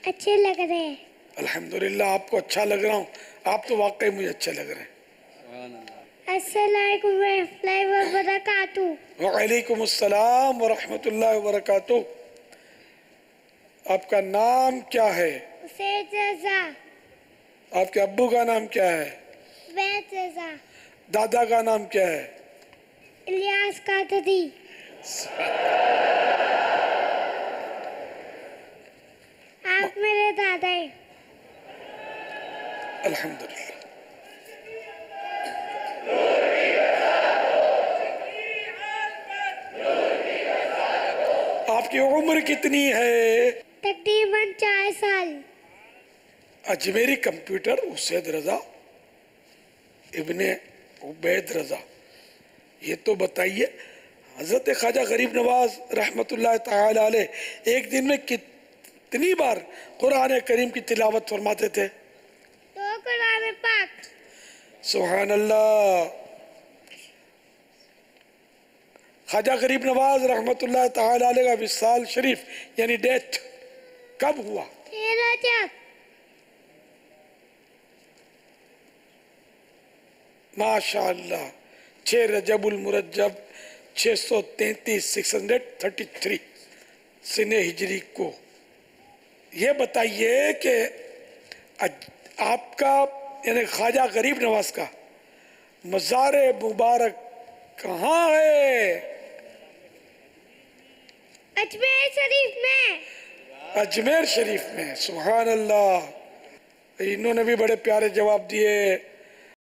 अच्छे लग रहे हैं। अल्हम्दुलिल्लाह, आपको अच्छा लग रहा हूँ। आप तो वाकई मुझे अच्छे लग रहे हैं। अस्सलामुअलैकुम वरहमतुल्लाहि वबरकातुहू। वालेकुम अस्सलाम व रहमतुल्लाहि व बरकातुहू। आपका नाम क्या है? सैयद रज़ा। आपके अब्बू का नाम क्या है? वैद रज़ा। दादा का नाम क्या है? इलियास कादरी। आप मेरे दादा हैं। अल्हम्दुलिल्लाह। आपकी उम्र कितनी है? तकरीबन 4 साल। अजमेरी कंप्यूटर उसैद रजा इब्ने उबैद रजा, ये तो बताइए, हजरत ख्वाजा गरीब नवाज रहमतुल्लाह ताला अलैह एक दिन में कितनी बार कुरान करीम की तिलावत फरमाते थे? तो कुरान पाक। सुभान अल्लाह। ख्वाजा गरीब नवाज रहमतुल्लाह ताला अलैह का विसाल शरीफ यानी डेथ कब हुआ? 13 रजब। माशाअल्लाह, 6 रजबुल मुरज्जब 633 633 सिने हिजरी को। ये बताइए कि आपका यानी ख्वाजा गरीब नवाज का मज़ार मुबारक कहाँ है? अजमेर शरीफ में। अजमेर शरीफ में। सुभान अल्लाह। इन्होंने भी बड़े प्यारे जवाब दिए।